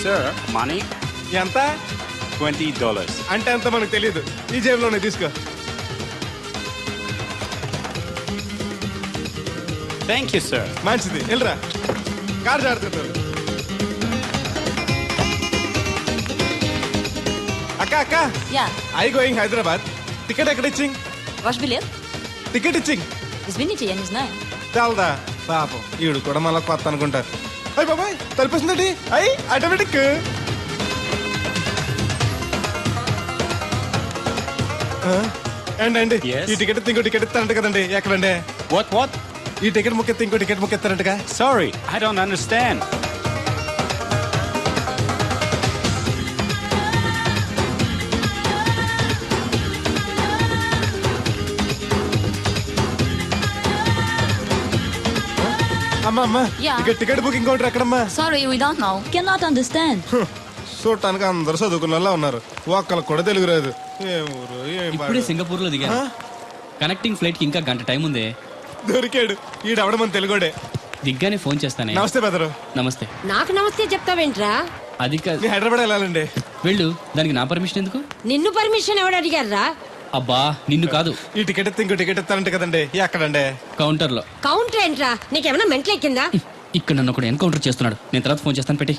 Sir, money? ఎంత $20. అంటే అంత మనకు తెలియదు. ఈ జేబులోనే తీసుకో. Thank you, sir. మంచిది, వెళ్ళరా. కార్ జాడుతుంటారు. అక్క అక్క, Yeah, I going Hyderabad. Ticket ఎక్కడ ఇచ్చింగ్? wash billet. టికెట్ ఇచ్చింగ్ Is Vinny to Yannis nine? చాలదా పాపం, ఈడు కూడా మళ్ళీ కొత్త అనుకుంటారు. అయ్యి బాబాయ్, తలిపేసిందండి. అయ్యి ఆటోమేటిక్. అండి Yes. ఈ టికెట్ ఇంకో టికెట్ ఇస్తారంట కదండి. ఎక్కడండి? What? ఈ టికెట్ ముక్కెత్తి ఇంకో టికెట్ ముక్కెత్తారంటగా. Sorry, I don't understand. అమ్మా అమ్మా, Yeah. ఇక టికెట్ బుకింగ్ కౌంటర్ ఎక్కడమ్మా? Sorry, we don't know. Cannot understand. చూడటానికి అందరు చదువుకున్న వాళ్ళ ఉన్నారు, ఒక్కళ్ళకి కూడా తెలుగు రాదు. ఏ ఊరు, ఏం ఇప్పుడే పాడు. సింగపూర్ లో దిగా ఆ? కనెక్టింగ్ ఫ్లైట్ కి ఇంకా గంట టైం ఉంది. దొరికాడు ఈడవడ మన తెలుగుడే. దిగ్గానే ఫోన్ చేస్తానే. నమస్తే బెదరు. నమస్తే. నాకు నమస్తే చెప్తావేంట్రా? అది కాదు, మీ హైదరాబాద్ వెళ్ళాలండి. వెళ్ళు. దానికి నా పర్మిషన్ ఎందుకు? నిన్ను పర్మిషన్ ఎవడు అడిగారా? అబ్బా నిన్ను కాదు, ఈ టికెట్ ఎత్తి ఇంకో టికెట్ ఇస్తారంట కదండి. ఎక్కడండి? కౌంటర్ లో. కౌంటర్ ఏంట్రా? నీకేమైనా మెంటల్ ఎక్కిందా? ఇక్కడ నన్ను ఒకడు ఎన్కౌంటర్ చేస్తున్నాడు. నేను తర్వాత ఫోన్ చేస్తాను, పెట్టి.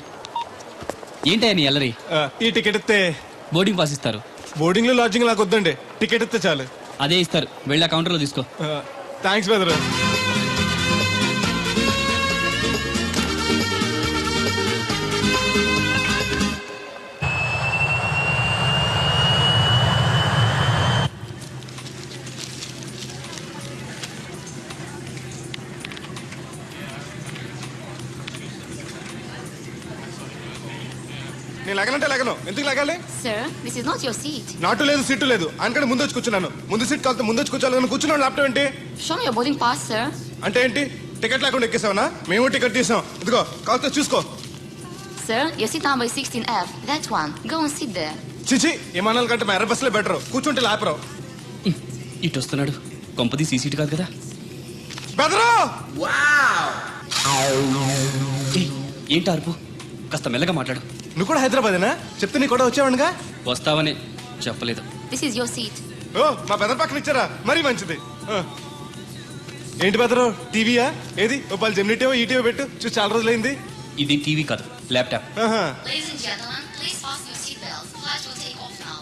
ఏంటయ్యా నీ అల్లరి? ఈ టికెట్ ఇస్తే బోర్డింగ్ పాస్ ఇస్తారు. బోర్డింగ్ లో లాడ్జింగ్ నాకు వద్దండి, టికెట్ ఇస్తే చాలు. అదే ఇస్తారు, వెళ్ళి ఆ కౌంటర్ లో తీసుకో. థ్యాంక్స్ బెదరు. నేను లగనంటే లగను. ఎందుకు లగాలి? Sir, this is not your seat. నాటు లేదు, సీటు లేదు. అందుకని ముందు వచ్చి కూర్చున్నాను. ముందు సీట్ కాదు, ముందు వచ్చి కూర్చోాలి. కూర్చున్నాను. ల్యాప్టాప్ ఏంటి Show me your boarding pass, sir. అంటే ఏంటి? టికెట్ లేకుండా ఎక్కేసావనా? మేము టికెట్ తీసాం. ఇదిగో కాస్త చూసుకో. Sir, your seat number is 16F. That one. Go and sit there. చిచి, విమానాల కంటే మా ఎర్ర బస్సులే బెటర్. కూర్చుంటే లాపరావు. ఇటు వస్తున్నాడు. కొంపది సీసీటీ కాదు కదా. బెదరు ఏయ్, ఏంటి అరుపు? కాస్త మెల్లగా మాట్లాడు. నువ్వు కూడా హైదరాబాదేనా? చెప్తే నీ కూడా వచ్చావనుగా. వస్తావని చెప్పలేదు. This is your seat. ఓ, మా బెదర్ పక్కన ఇచ్చారా? మరీ మంచిది. ఏంటి బెదరు, టీవీయా? ఏది ఓ పలు జెమినిటీవో ఈటీవో పెట్టు. చూసి చాలా రోజులైంది. ఇది టీవీ కాదు, ల్యాప్టాప్. ఆహా. Ladies and gentlemen, please fasten your seatbelts. Flight will take off now.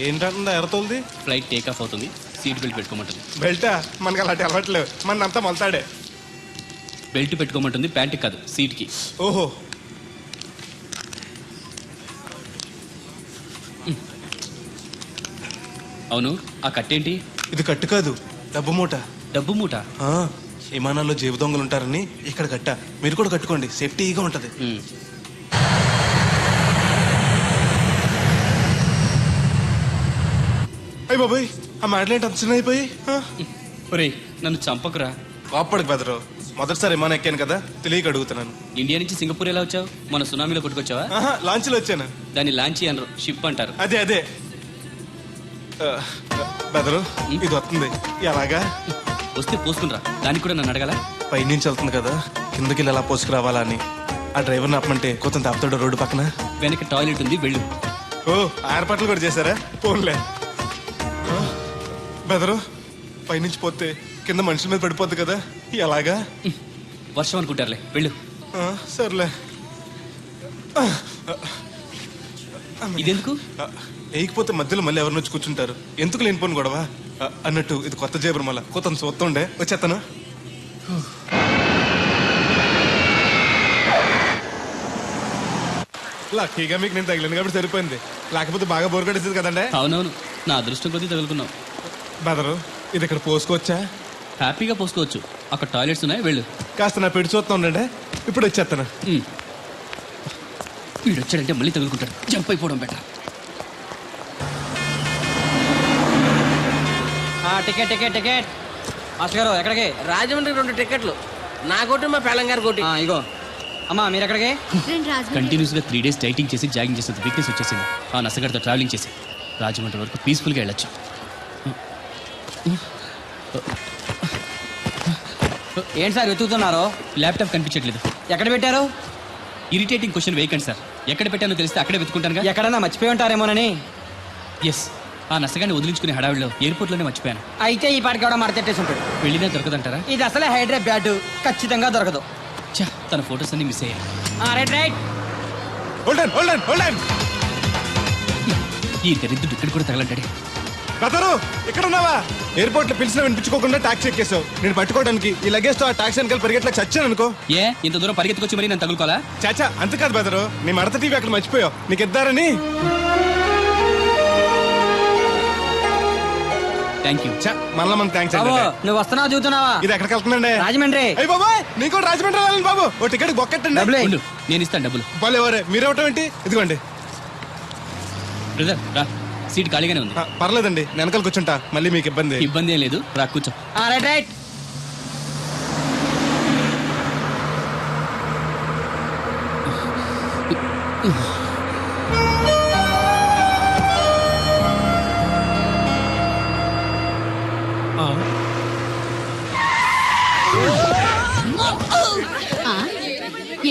ఏంటంటుందా ఎర్రతోంది? ఫ్లైట్ టేక్ ఆఫ్ అవుతుంది, సీట్ బెల్ట్ పెట్టుకోమంటుంది. బెల్టా? మనకి అలాంటి అలవాట్లేవు. మనంతా మొలతాడే. బెల్ట్ పెట్టుకోమంటుంది, ప్యాంట్ కాదు, సీట్ కి. ఓహో. అవును, ఆ కట్టేంటి? ఇది కట్టు కాదు, డబ్బు మూట. డబ్బు మూట. ఆ, విమానాల్లో జేబు దొంగలు ఉంటారని ఇక్కడ కట్ట. మీరు కూడా కట్టుకోండి, సేఫ్టీగా ఉంటది. అయ్యి బాబాయ్, ఆ మాటలేంటి అంత చిన్న అయిపోయి? ఒరేయ్, నన్ను చంపకురా. కోప్పడికి బెదరు. మొదటిసారి విమానం ఎక్కాను కదా, తెలియక అడుగుతున్నాను. ఇండియా నుంచి సింగపూర్ ఎలా వచ్చావు? మన సునామీలో కొట్టుకొచ్చావా? ఆహా, లాంచ్లో వచ్చాను. దాన్ని లాంచీ అనరు, షిప్ అంటారు. అదే అదే. బెదరు, ఇది వస్తుంది. ఎలాగా? వస్తే పోసుకునిరా. దానికి కూడా నన్ను అడగాల? పైనుంచి వెళ్తుంది కదా, కిందకి వెళ్ళి ఎలా పోసుకురావాలా అని. ఆ డ్రైవర్ని ఆపమంటే కొంత తాపుతాడు రోడ్డు పక్కన. వెనక టాయిలెట్ ఉంది, వెళ్ళు. ఓ, ఏర్పాట్లు కూడా చేశారా? పోన్లే. బెదరు, పైనుంచి పోతే కింద మనుషుల మీద పడిపోద్ది కదా, ఎలాగా? వర్షం అనుకుంటారులే, వెళ్ళు. సర్లే. ఇదెందుకు? వేయకపోతే మధ్యలో మళ్ళీ ఎవరిని వచ్చి కూర్చుంటారు. ఎందుకు లేనిపోను గొడవ అన్నట్టు. ఇది కొత్త జేబురు, మళ్ళా కొత్త చూస్తుండే వచ్చేస్తాను. లక్కీగా మీకు నేను తగిలింది కాబట్టి సరిపోయింది. లేకపోతే బాగా బోర్ కట్టేసింది కదండి. అవునవును, నా అదృష్టం కొద్దీ తగులుకున్నావు. బెదరు, ఇది ఇక్కడ పోసుకోవచ్చా? హ్యాపీగా పోసుకోవచ్చు, అక్కడ టాయిలెట్స్ ఉన్నాయి, వెళ్ళు. కాస్త నా పెట్టి చూస్తా ఉండండి, ఇప్పుడు వచ్చేస్తాను. వీడు వచ్చాడంటే మళ్ళీ తగులుకుంటాడు, జంప్ అయిపోవడం better. Ticket ticket ticket master గారు ఎక్కడికి? రాజమండ్రికి 2 టికెట్లు, నా కోటి మా పెళ్ళం గారి కోటి. ఇగో అమ్మా, మీరు ఎక్కడికి? కంటిన్యూస్ గా 3 days డైటింగ్ చేసి జాగింగ్ చేసేంత వీక్నెస్ వచ్చేసింది. ఆ నసగడతో ట్రావెలింగ్ చేసి రాజమండ్రి వరకు పీస్ఫుల్గా వెళ్ళొచ్చు. ఏంటి సార్ వెతుకుతున్నారు? ల్యాప్టాప్ కనిపించట్లేదు. ఎక్కడ పెట్టారు? ఇరిటేటింగ్ క్వశ్చన్ వేయకండి సార్. ఎక్కడ పెట్టానో తెలిస్తే అక్కడే వెతుకుంటానుగా. ఎక్కడన్నా మర్చిపోయి ఉంటారేమోనని. ఎస్, ఆ నసగాన్ని వదిలించుకునే హడావిడిలో ఎయిర్పోర్ట్లోనే మర్చిపోయాను. అయితే ఈ పాటికి కూడా మడతెట్టేసి ఉంటాడు. వెళ్ళినా దొరకదంటారా? ఇది అసలే హైదరాబాద్, ఖచ్చితంగా దొరకదు. ఛా, తన ఫొటోస్ అన్ని మిస్ అయ్యాయి. Right right. Hold on hold on hold on. ఈ దరిద్రుడు ఇక్కడ కూడా తగలంటాడే. బ్రదరు ఇక్కడ ఉన్నావా? ఎయిర్పోర్ట్ లో పిలిచినా వినిపించుకోకుండా టాక్సీ ఎక్కేసావు. నేను పట్టుకోవడానికి ఈ లగేజ్ తో ఆ టాక్సీ వెనకాల పరిగెట్లా చచ్చాను అనుకో. ఏ ఇంత దూరం పరిగెత్తుకొచ్చి మరి నేను తగులుకోవాలా? చాచా అంత కాదు బ్రదరు, నీ మడత టీవీ అక్కడ మర్చిపోయావు. నీకు ఇద్దారని. Thank you. మళ్ళా మనకు థ్యాంక్స్ బాబు అండి. నువ్వు వస్తున్నావు చూస్తున్నావా? ఇది ఎక్కడికి వెళ్తుందండి? రాజమండ్రి. అయ్యి బాబాయ్, నీకు కూడా రాజమండ్రి వెళ్ళాలి బాబు. ఓ టికెట్ బొక్కెట్టండి. డబ్బులే. ఉండు, నేను ఇస్తాను డబ్బులు. బాలే ఎవరే మీరు ఇవ్వటం ఏంటి? ఇదిగోండి. బ్రదర్ రా, సీట్ ఖాళీగానే ఉంది. పర్లేదండి, నేను వెనకాల కూర్చుంటా, మళ్ళీ మీకు ఇబ్బంది. ఇబ్బంది ఏం లేదు, రా కూర్చో. Right right.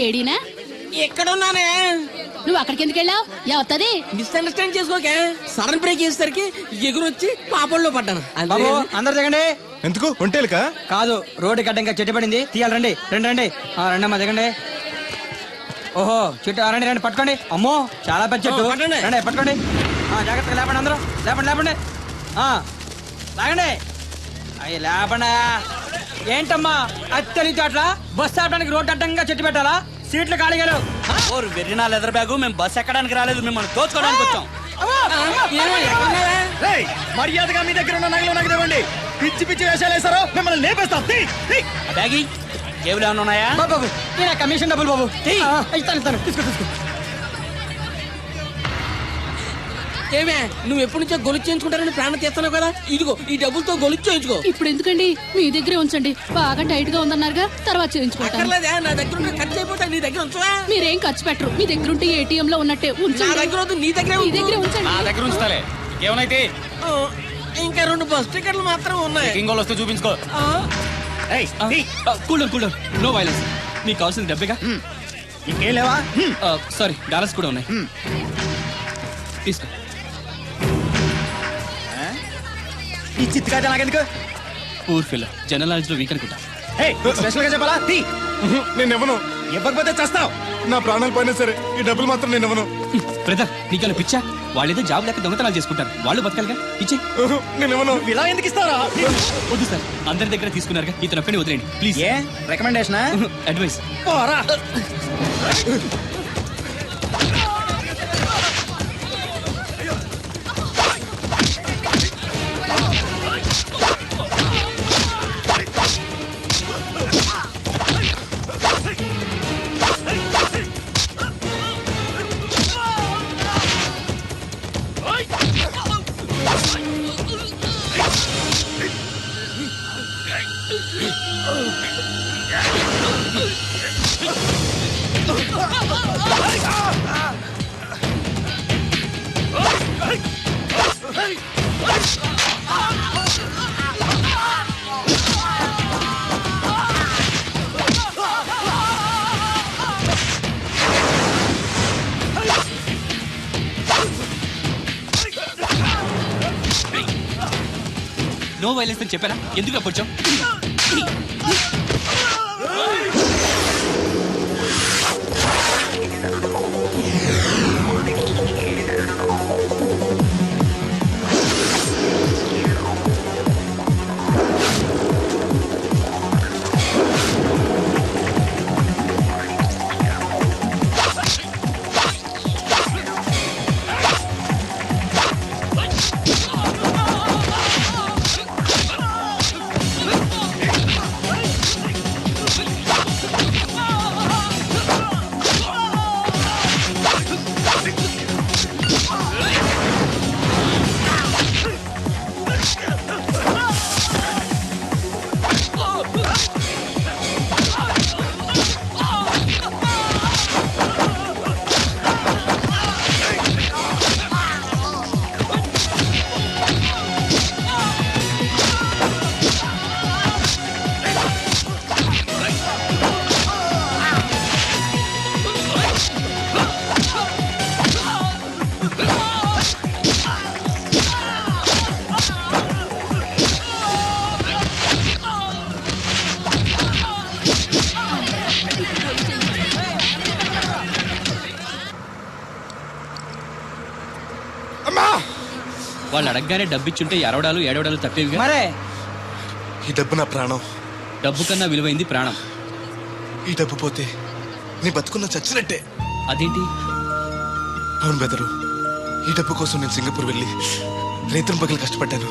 ఏడీనా? ఎక్కడున్నానే? నువ్వు అక్కడికి ఎందుకు వెళ్ళావు? ఎవత్తది? మిస్అండర్స్టాండ్ చేసుకోకే. సడన్ బ్రేక్ చేసేసరికి ఎగురొచ్చి పాపంలో పడ్డాను. బాబు అందరు దిగండి. ఎందుకు ఒంటేలుక? కాదు, రోడ్డు గడ్డ ఇంకా చెట్టు పడింది, తీయాలి. రండి రండి రండి. రండమ్మా దిగండి. ఓహో చెట్టు, రండి రండి పట్టుకోండి. అమ్మో చాలా పెద్ద చెట్టు. రండి పట్టుకోండి. జాగ్రత్తగా లేపండి, అందరూ లేపండి లేపండి. లాగండి. అయ్యి లేపండి. ఏంటమ్మా అత్తలితో అట్లా బస్సు ఆపడానికి రోడ్డు అడ్డంగా చెట్టు పెట్టాలా? సీట్లు ఖాళీగా లేవు. వెర్రినా లెదర్ బ్యాగు, మేము బస్ ఎక్కడానికి రాలేదు, మిమ్మల్ని దోచుకోవడానికి వచ్చాం. మర్యాదగా మీ దగ్గర ఉన్న నగలు నాకు ఇవ్వండి. పిచ్చి పిచ్చి వేషాలు వేసారో మిమ్మల్ని లేపేస్తాం. బ్యాగి జేబులు ఏమైనా ఉన్నాయా? బాబు కమిషన్ డబ్బులు బాబు. ఇస్తాను ఇస్తాను, తీసుకో తీసుకో. ఏమే నువ్వు ఎప్పటి నుంచో గొలుసు చేయించుకుంటారని ప్రాణం తీస్తున్నావు కదా, ఇదిగో ఈ డబ్బులతో గొలుసు చేయించుకో. ఇప్పుడు ఎందుకండి? మీ దగ్గరే ఉంచండి, బాగా టైట్ గా ఉందన్నారుగా, తర్వాత చేయించుకుంటాను. అక్కర్లేదా, నా దగ్గర ఉన్న ఖర్చు అయిపోతా, నీ దగ్గర ఉంచవా? మీరేం ఖర్చు పెట్టరు, మీ దగ్గర ఉంటే ఏటీఎం లో ఉన్నట్టే నా ఉంచండి. దగ్గర వద్దు, నీ దగ్గరే మీ ఉంచు. దగ్గరే ఉంచండి. నా దగ్గర ఉంచుతాలే, ఏమైతే ఇంకా 2 బస్ టికెట్లు మాత్రం ఉన్నాయి. ఇంకోళ్ళు వస్తే చూపించుకో. Cool cool, no violence. మీకు కావాల్సిన డబ్బేగా. ఇంకేం లేవా? సారీ, డాలర్స్ కూడా ఉన్నాయి. తీసుకో. ఈ చిత్తుకాయ నాకెందుకు? పూర్ ఫిల్, జనరల్ నాలెడ్జ్ లో వీక్ అనుకుంటా. స్పెషల్ గా చెప్పాలా? నేను ఇవ్వను. ఇవ్వకపోతే చేస్తావు. నా ప్రాణాలు పోయినా సరే ఈ డబ్బులు మాత్రం నేను ఇవ్వను. బ్రదర్, నీకన్నా పిచ్చా? వాళ్ళు ఏదో జాబ్ లేక దొంగతనాలు చేసుకుంటారు, వాళ్ళు బతకాలిగా. ఇచ్చే. నేను ఇవ్వను. ఇలా ఎందుకు ఇస్తారా? వద్దు సార్, అందరి దగ్గర తీసుకున్నారుగా, ఇతను ఒక్కని వదిలేండి ప్లీజ్. ఏ రికమెండేషనా? అడ్వైస్. పోరా. నో వైలెన్స్ అని చెప్పారా? ఎందుకు అప్పొచ్చాం? వాళ్ళు అడగగానే డబ్బిచ్చుంటే అరవడాలు ఏడవడాలు తప్పేవిగా. మరే ఈ డబ్బు నా ప్రాణం. డబ్బు కన్నా విలువైంది ప్రాణం. ఈ డబ్బు పోతే నీ బతుకున్న చచ్చినట్టే. అదేంటి? అవును బెదరు, ఈ డబ్బు కోసం నేను సింగపూర్ వెళ్ళి రైతుల పగలు కష్టపడ్డాను.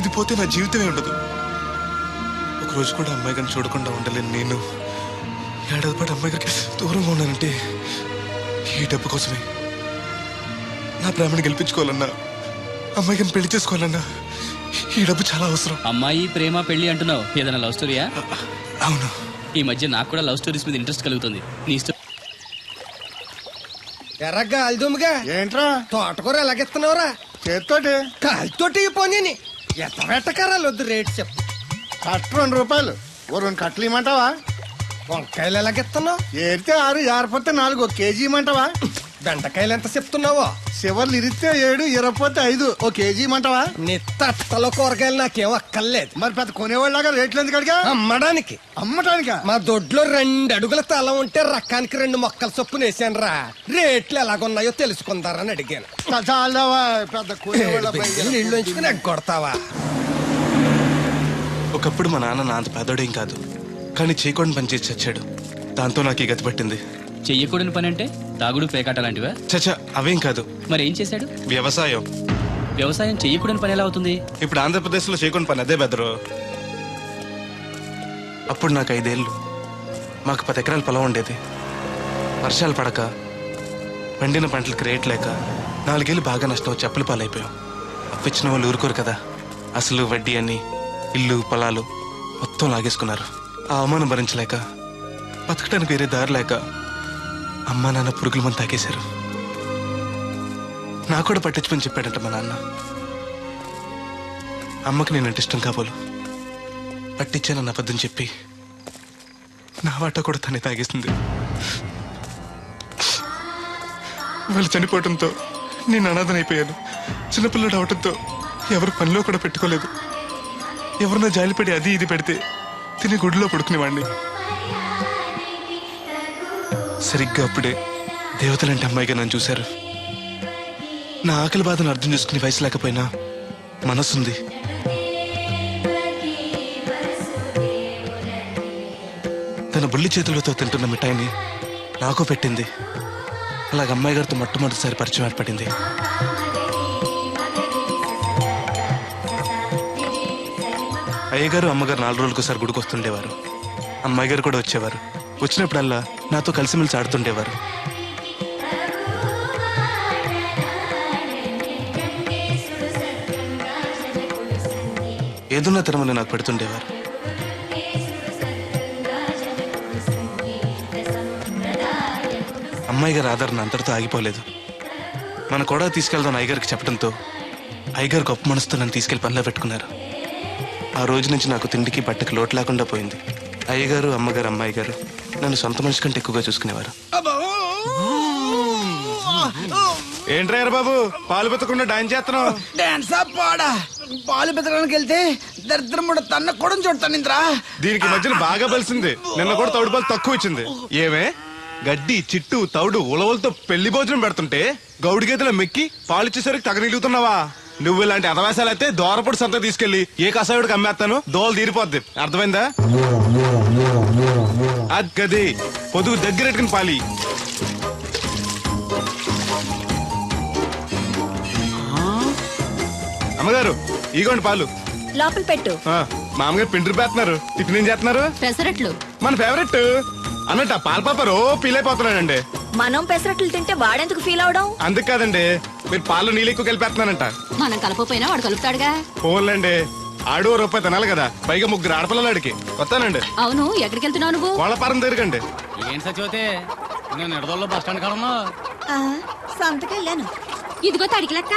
ఇది పోతే నా జీవితమే ఉండదు. ఒక రోజు కూడా అమ్మాయి గారిని చూడకుండా ఉండలేను. నేను ఏడాది పాటు అమ్మాయి గారికి దూరంగా ఉన్నానంటే ఈ డబ్బు కోసమే. నా ప్రేమను గెలిపించుకోవాలన్నా, అమ్మాయి గారిని పెళ్లి చేసుకోవాలన్నా ఈ డబ్బు చాలా అవసరం. అమ్మాయి ప్రేమ పెళ్లి అంటున్నావు, ఏదైనా లవ్ స్టోరీయా? అవును. ఈ మధ్య నాకు కూడా లవ్ స్టోరీస్ మీద ఇంట్రెస్ట్ కలుగుతుంది. నీ ఇష్టం. ఎర్రగా అల్దుమ్గా ఏంట్రా తోటకూర ఎలాగెత్తున్నావురా? చేత్తోటి కాలితోటి పోనీ ఎత్తబెట్టకరాలు వద్దు రేటు చెప్పు. కట్ట 2 రూపాయలు. ఓ 2 కట్టలు ఇమ్మంటావా? వంకాయలు ఎలాగెత్తున్నావు? ఏరితే 6, జారిపోతే 4. 1 కేజీ ఇమ్మంటావా? బెండకాయలు ఎంత చెప్తున్నావో? చివర్లు ఇరిస్తే 7, ఇరపోతే 5. 1 కేజీ ఇమ్మంటావా? నీ తట్టలో కూరగాయలు నాకేం అక్కర్లేదు. మరి పెద్ద కొనేవాళ్ళగా రేట్లు ఎందుకు అడిగా? అమ్మడానికి. అమ్మటానికా? మా దొడ్లో 2 అడుగుల తల ఉంటే రకానికి 2 మొక్కల చొప్పున వేసాను రా. రేట్లు ఎలాగున్నాయో తెలుసుకుందారని అడిగాను. చాలావా పెద్ద కొనేవాళ్ళ నీళ్ళు ఉంచుకుని ఎగ్గొడతావా? ఒకప్పుడు మా నాన్న నా అంత పేదోడేం కాదు, కానీ చేయకుండా పని చేసి చచ్చాడు. దాంతో నాకు ఈ గతి పట్టింది. చెయ్యకూడని పని అంటే తాగుడు పేకాట లాంటివా? చచ్చా, అవేం కాదు. మరి ఏం చేశాడు? వ్యవసాయం. వ్యవసాయం చెయ్యకూడని పని ఎలా అవుతుంది? ఇప్పుడు ఆంధ్రప్రదేశ్లో చేయకుండా పని అదే బెదరు. అప్పుడు నాకు 5 ఏళ్ళు. మాకు 10 ఎకరాల పొలం ఉండేది. వర్షాలు పడక, పండిన పంటలకు రేట్ లేక 4 ఏళ్ళు బాగా నష్టం వచ్చి అప్పుల పాలైపోయాం. అప్పిచ్చిన వాళ్ళు ఊరుకోరు కదా. అసలు వడ్డీ అని ఇల్లు పొలాలు మొత్తం లాగేసుకున్నారు. ఆ అవమానం భరించలేక, బతకడానికి వేరే దారి లేక అమ్మా నాన్న పురుగుల మంది తాగేశారు. నాకు కూడా పట్టించుకొని చెప్పాడంట మా నాన్న. అమ్మకి నేనంటే ఇష్టం కాబోలు పట్టించానన్న అబద్ధం చెప్పి నా వాటా కూడా తనే తాగేసింది. వాళ్ళు చనిపోవడంతో నేను అనాథనైపోయాను. చిన్నపిల్లడు అవటంతో ఎవరు పనిలో కూడా పెట్టుకోలేదు. ఎవరన్నా జాలిపడి అది ఇది పెడితే తిని గుడిలో పడుకునేవాడిని. సరిగ్గా అప్పుడే దేవతలంటే అమ్మాయిగా నన్ను చూశారు. నా ఆకలి బాధను అర్థం చేసుకునే వయసు లేకపోయినా మనసుంది. తన బుల్లి చేతులతో తింటున్న మిఠాయిని నాకు పెట్టింది. అలాగ అమ్మాయి గారితో మొట్టమొదటిసారి పరిచయం ఏర్పడింది. అయ్యగారు అమ్మగారు 4 రోజులకోసారి గుడికి వస్తుండేవారు. అమ్మాయి గారు కూడా వచ్చేవారు. వచ్చినప్పుడల్లా నాతో కలిసిమెలిసి ఆడుతుండేవారు. ఏదున్న తరమని నాకు పెడుతుండేవారు. అమ్మాయి గారి ఆదరణ అంతటితో ఆగిపోలేదు. మన కూడా తీసుకెళ్దాం అయ్యగారికి చెప్పడంతో అయ్యగారు గొప్ప మనసుతో నన్ను తీసుకెళ్లి పనిలో పెట్టుకున్నారు. ఆ రోజు నుంచి నాకు తిండికి బట్టకి లోటు లేకుండా పోయింది. అయ్యగారు అమ్మగారు అమ్మాయి గారు నన్ను సొంత మనిషి కంటే ఎక్కువగా చూసుకునేవారు. ఏంట్రా బాబు పాలు పెత్తకుండా డాన్స్ చేస్తున్నావు? డాన్స్ పాడా పాలు పెతడానికి వెళ్తే దరిద్రం కూడా తన్న కూడా చూడతాను ఇంద్రా. దీనికి మధ్యన బాగా బలిసింది. నిన్న కూడా తౌడు పాలు తక్కువ ఇచ్చింది. ఏమే గడ్డి చిట్టు తౌడు ఉలవలతో పెళ్లి భోజనం పెడుతుంటే గౌడి గేదెల మెక్కి పాలిచ్చేసరికి తగనిలుగుతున్నావా? నువ్వు ఇలాంటి అధవేశాలు అయితే దోరపొడి సంత తీసుకెళ్లి ఏ కసాయుడికి అమ్మేస్తాను, దోలు తీరిపోద్ది. అర్థమైందా? అది పొదుగు దగ్గరెట్టుకుని పాలి. అమ్మగారు ఇగోండి పాలు. లోపల పెట్టు. మామగారు పిండి పేస్తున్నారు. టిఫిన్ ఏం చేస్తున్నారు? పెసరట్లు. మన ఫేవరెట్ అన్నట్టు పాల పాప ఫీల్ అయిపోతున్నాడండి. మనం పెసరట్లు తింటే వాడెందుకు ఫీల్ అవడం? అందుకు కాదండి, మీరు పాలు నీళ్ళు ఎక్కువ కలిపేస్తున్నానంట. మనం కలపపోయినా వాడు కలుపుతాడుగా. ఫోన్లండి, ఆడు రూపాయి తినాలి కదా, పైగా 3 ఆడపిల్లలాడికి. వస్తానండి. అవును, ఎక్కడికి వెళ్తున్నావు నువ్వు? కోళ్ళపారం తిరగండి. ఏం సచివతే నేను నిడదల్లో బస్ స్టాండ్ కాడన్నా సంతకెళ్ళాను. ఇదిగో తడికిలక్క,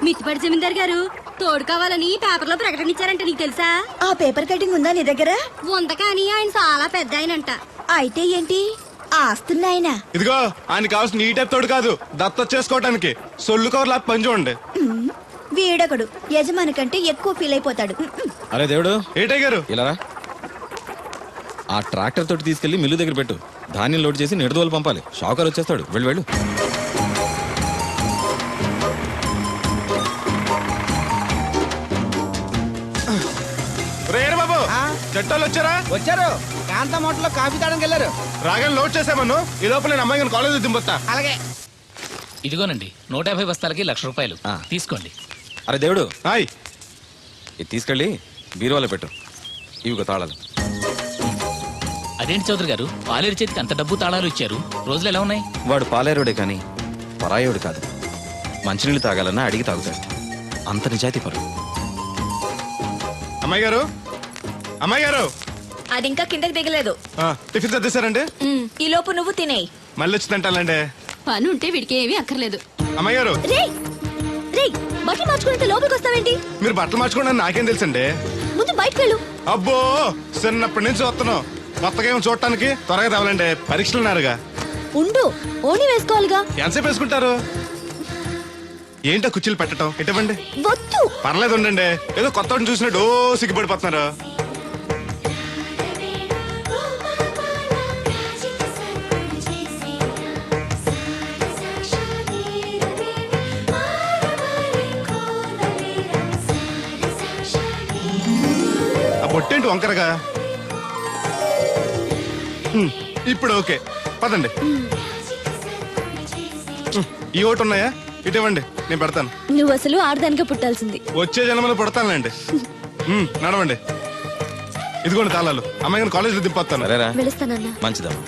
మిత్తిపడి జమీందార్ గారు తోడు కావాలని పేపర్లో ప్రకటన ఇచ్చారంట. నీకు తెలుసా? ఆ పేపర్ కటింగ్ ఉందా నీ దగ్గర? ఉంది, కానీ ఆయన చాలా పెద్ద ఆయనంట. అయితే ఏంటి ఆస్తున్నాయన? ఇదిగో ఆయన కావాల్సిన ఈ టైప్ తోడు కాదు, దత్త చేసుకోవడానికి. సొల్లు కవర్లా పని చూడండి. వీడొకడు యజమాని కంటే ఎక్కువ ఫీల్ అయిపోతాడు. అరే దేవుడు, ఏటై గారు ఇలా ఆ ట్రాక్టర్ తోటి తీసుకెళ్లి మిల్లు దగ్గర పెట్టు. ధాన్యం లోడ్ చేసి నిడదోలు పంపాలి. షాకర్ వచ్చేస్తాడు. వెళ్ళు వెళ్ళు. రేరు బాబు చెట్టోళ్ళు వచ్చారా? వచ్చారు కాంతం హోటల్లో కాఫీ తాగడానికి వెళ్ళారు. రాగానే లోడ్ చేసామను. ఈ లోపల నేను అమ్మాయి కాలేజ్ దింపొస్తా. అలాగే. ఇదిగోనండి 150 బస్తాలకి ₹1,00,000 ఆ. తీసుకోండి. అరే దేవుడు హాయ్. ఇది తీసుకెళ్ళి బీరువాలో పెట్టు. ఇవిగో తాళాలు. అదేంటి చౌదరి గారు, పాలేరు చేతికి అంత డబ్బు తాళాలు ఇచ్చారు. రోజులు ఎలా ఉన్నాయి? వాడు పాలేరుడే కానీ పరాయోడు కాదు. మంచినీళ్ళు తాగాలన్నా అడిగి తాగుతాడు. అంత నిజాయితీ పరు. అమ్మాయి గారు, అమ్మాయి గారు, అది ఇంకా కిందకి దిగలేదు. టిఫిన్ తెచ్చేసారండి? ఈ లోపు నువ్వు తినేయి. మళ్ళీ వచ్చి తింటానండి. పని ఉంటే వీడికి ఏమీ అక్కర్లేదు. అమ్మాయి గారు, రేయ్ బట్టలు మార్చుకుంటే లోపలికి వస్తావేంటి? మీరు బట్టలు మార్చుకోండి, నాకేం తెలుసండి. ముందు బయటకు వెళ్ళు. అబ్బో, చిన్నప్పటి నుంచి వస్తున్నాం. కొత్తగా ఏమో చూడటానికి త్వరగా తేవాలండి. పరీక్షలు ఉన్నారుగా. ఉండు, ఓణి వేసుకోవాలిగా. ఎంతసేపు వేసుకుంటారు? ఏంటో కుర్చీలు పెట్టడం? ఇటువంటి వద్దు. పర్లేదు ఉండండి. ఏదో కొత్త వాడిని చూసినట్టు సిగ్గుపడిపోతున్నారు. ఆ బొట్టేంటి వంకరగా? ఇప్పుడు ఓకే, పదండి. ఈ ఒకటి ఉన్నాయా? ఇటువంటి నేను పెడతాను. నువ్వు అసలు ఆడదానిగా పుట్టాల్సింది. వచ్చే జన్మలో పడతానులేండి. నడవండి. ఇదిగోండి తాళాలు. అమ్మాయి కాలేజీలో దింపొస్తాను. సరేరా, వెళుస్తానన్నా. మంచిదమ్మా.